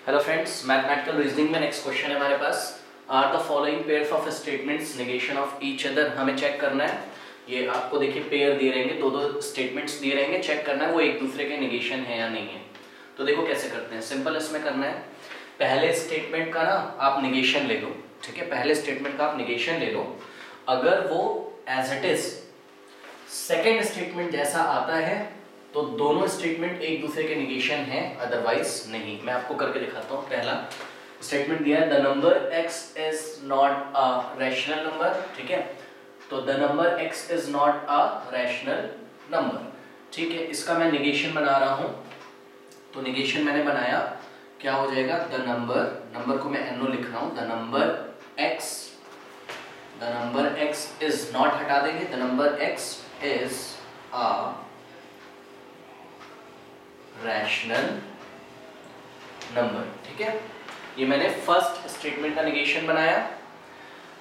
Hello friends, mathematical reasoning में next question है हमारे पास। Are the following pairs of statements negation of each other. हमें check करना है, ये आपको देखिए पेयर दिए रहेंगे, दो दो स्टेटमेंट्स दिए रहेंगे, चेक करना है वो एक दूसरे के नेगेशन है या नहीं है। तो देखो कैसे करते हैं, सिंपल इसमें करना है। पहले स्टेटमेंट का ना आप नेगेशन ले लो, ठीक है, पहले स्टेटमेंट का आप नेगेशन ले लो। अगर वो as it is second statement जैसा आता है तो दोनों स्टेटमेंट एक दूसरे के नेगेशन हैं, अदरवाइज नहीं। मैं आपको करके दिखाता हूँ। पहला स्टेटमेंट दिया है the number x is not a rational number, ठीक है। तो the number x is not a rational number, ठीक है। इसका मैं नेगेशन बना रहा हूँ, तो नेगेशन मैंने बनाया, क्या हो जाएगा, द नंबर को मैं नो लिख रहा हूँ, the number x is not हटा देंगे, the number x is a rational number, ठीक है। ये मैंने फर्स्ट स्टेटमेंट का नेगेशन बनाया।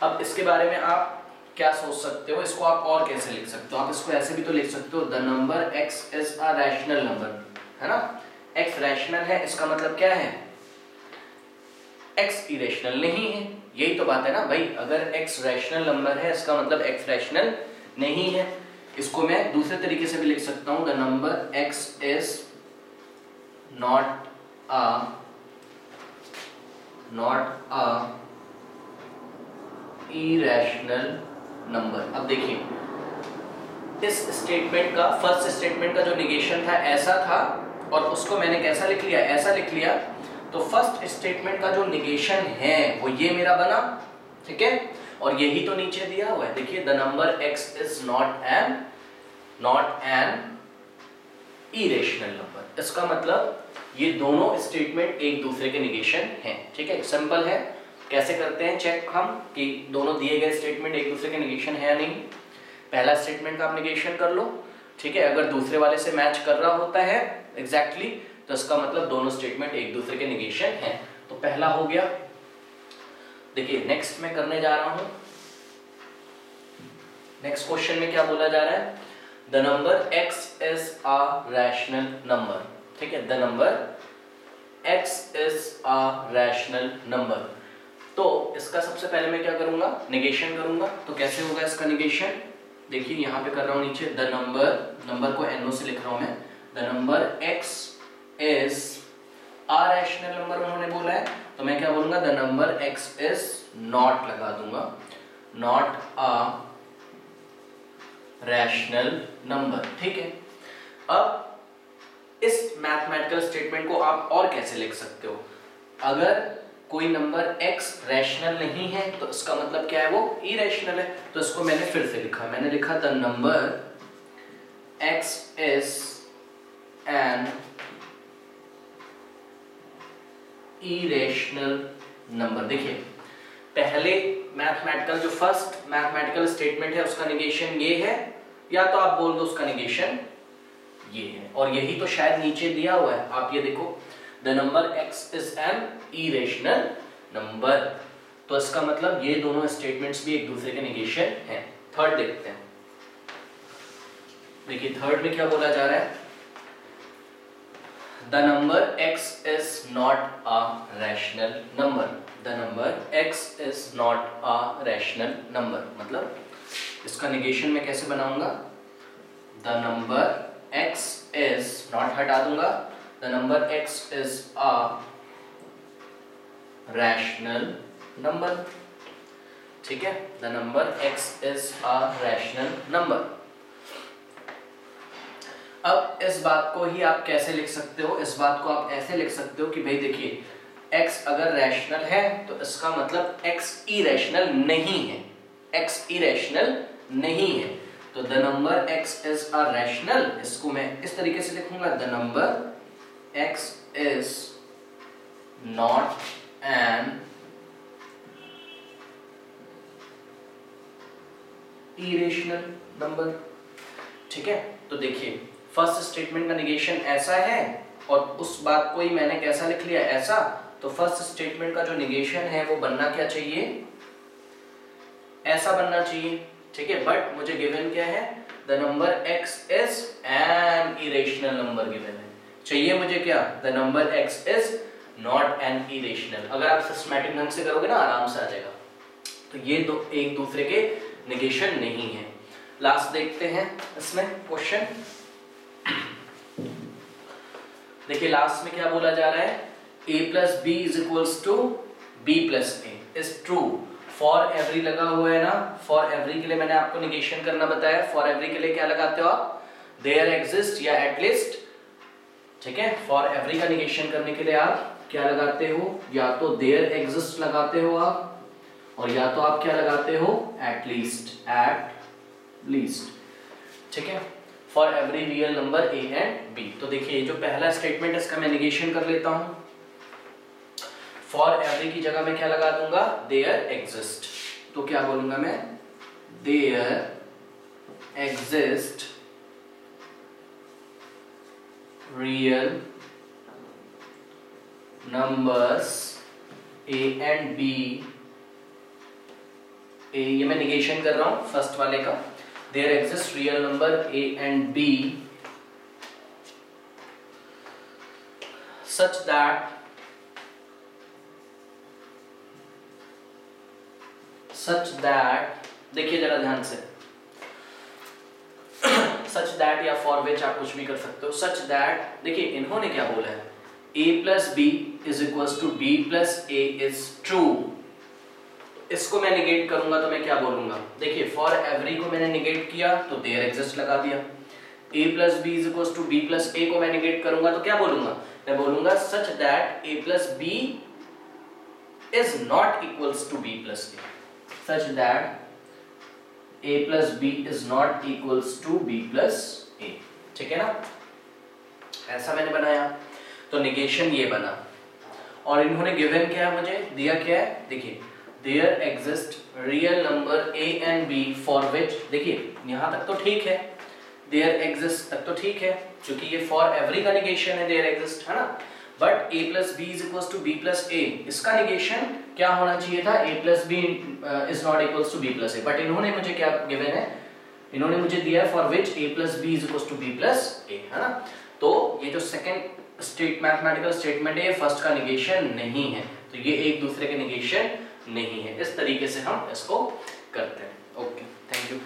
अब इसके बारे में आप क्या सोच सकते हो, इसको आप और कैसे लिख सकते हो? आप इसको ऐसे भी तो लिख सकते हो, the number x is a rational number, है ना। x रैशनल है, इसका मतलब क्या है, x इरेशनल नहीं है। यही तो बात है ना भाई, अगर x रैशनल नंबर है इसका मतलब x रैशनल नहीं है। इसको मैं दूसरे तरीके से भी लिख सकता हूं, the number x is not a irrational number। अब देखिए इस स्टेटमेंट का, फर्स्ट स्टेटमेंट का जो निगेशन था ऐसा था और उसको मैंने कैसा लिख लिया, ऐसा लिख लिया। तो फर्स्ट स्टेटमेंट का जो निगेशन है वो ये मेरा बना, ठीक है। और यही तो नीचे दिया हुआ है, देखिए the number x is not an irrational number. इसका मतलब ये दोनों स्टेटमेंट एक दूसरे के निगेशन हैं, ठीक है। सिंपल है, कैसे करते हैं चेक हम कि दोनों दिए गए स्टेटमेंट एक दूसरे के निगेशन है या नहीं। पहला स्टेटमेंट का आप निगेशन कर लो, ठीक है। अगर दूसरे वाले से मैच कर रहा होता है एग्जैक्टली तो इसका मतलब दोनों स्टेटमेंट एक दूसरे के निगेशन हैं। तो पहला हो गया। देखिए नेक्स्ट मैं करने जा रहा हूं। नेक्स्ट क्वेश्चन में क्या बोला जा रहा है, the number x is a rational number, ठीक है। The number x is a rational number. तो इसका सबसे पहले मैं क्या करूंगा, नेगेशन करूंगा। तो कैसे होगा इसका नेगेशन, देखिए यहां पे कर रहा हूं नीचे, द नंबर को NO से लिख रहा हूं मैं, the number x is a rational number उन्होंने बोला है, तो मैं क्या बोलूंगा, the number x is not लगा दूंगा, नॉट अ रैशनल नंबर, ठीक है। अब इस मैथमेटिकल स्टेटमेंट को आप और कैसे लिख सकते हो, अगर कोई नंबर x रैशनल नहीं है तो इसका मतलब क्या है, वो इरेशनल है। तो इसको मैंने फिर से लिखा, मैंने लिखा the number x is an irrational number. देखिए पहले मैथमेटिकल, जो फर्स्ट मैथमेटिकल स्टेटमेंट है उसका निगेशन ये है, या तो आप बोल दो उसका निगेशन ये है, और यही तो शायद नीचे दिया हुआ है। आप ये देखो, the number x is an irrational number, तो इसका मतलब ये दोनों स्टेटमेंट्स भी एक दूसरे के निगेशन हैं। थर्ड देखते हैं, देखिए थर्ड में क्या बोला जा रहा है, the number x is not a rational number, the number x is not a rational number. मतलब इसका निगेशन मैं कैसे बनाऊंगा, the number x is not हटा दूंगा, the number x is a rational number, ठीक है। The number x is a rational number. अब इस बात को ही आप कैसे लिख सकते हो, इस बात को आप ऐसे लिख सकते हो कि भाई देखिए x अगर रैशनल है तो इसका मतलब x इरेशनल नहीं है, x इरेशनल नहीं है। तो the number x is a rational, इसको मैं इस तरीके से लिखूंगा, the number x is not an irrational number, ठीक है। तो देखिए फर्स्ट स्टेटमेंट का निगेशन ऐसा है और उस बात को ही मैंने कैसा लिख लिया, ऐसा। तो फर्स्ट स्टेटमेंट का जो निगेशन है वो बनना क्या चाहिए, ऐसा बनना चाहिए, ठीक है। बट मुझे गिवन क्या है, the number x is an irrational number given है, चाहिए मुझे क्या, the number x is not an irrational. अगर आप सिस्टमैटिक ढंग से करोगे ना आराम से आ जाएगा। तो ये दो एक दूसरे के नेगेशन नहीं है। लास्ट देखते हैं इसमें क्वेश्चन। देखिए लास्ट में क्या बोला जा रहा है, a plus B is equals to B plus A is true for every लगा हुआ है ना। फॉर एवरी के लिए मैंने आपको निगेशन करना बताया। फॉर एवरी के लिए क्या लगाते हो आप, देयर एग्जिस्ट या एटलीस्ट, ठीक है। फॉर एवरी का निगेशन करने के लिए आप क्या लगाते हो, या तो देयर एग्जिस्ट लगाते हो आप, और या तो आप क्या लगाते हो, एटलीस्ट, एट लीस्ट, ठीक है। For every real number A and B. तो देखिए जो पहला स्टेटमेंट इसका मैं निगेशन कर लेता हूं। फॉर एवरी की जगह मैं क्या लगा दूंगा, देयर एग्जिस्ट। तो क्या बोलूंगा मैं, there exist real numbers A and B. A ये मैं निगेशन कर रहा हूं फर्स्ट वाले का, there exists real number a and b such that देखिए जरा ध्यान से, such that या for which आप कुछ भी कर सकते हो। such that देखिए इन्होंने क्या बोला है, a plus b is equals to b plus a is true। इसको मैं निगेट करूंगा तो मैं क्या बोलूंगा, देखिए फॉर एवरी को मैंने निगेट किया तो देयर एग्जिस्ट लगा दिया। a plus B is equals to B plus A को मैं निगेट करूंगा तो क्या बोलूंगा, मैं बोलूंगा such that a plus B is not equals to b plus A. Such that a plus B is not equals to b plus A, ठीक है ना। ऐसा मैंने बनाया तो निगेशन ये बना। और इन्होंने गिवन क्या है, मुझे दिया क्या है, देखिए there exist real number a and b for which, देखिए यहाँ तक तो ठीक है, there exist तक तो ठीक है क्योंकि ये for every का निगेशन है, there exist है ना। but a plus b is equals to b plus a, इसका निगेशन क्या होना चाहिए था, a plus b is not equals to b plus a। but इन्होंने मुझे क्या गिवन है, इन्होंने मुझे दिया है for which a plus b is equals to b plus a, है ना। तो ये जो सेकंड मैथमेटिकल स्टेटमेंट है ये फर्स्ट का निगेशन नहीं है, तो ये एक दूसरे के निगेशन नहीं है। इस तरीके से हम इसको करते हैं। Okay, thank you.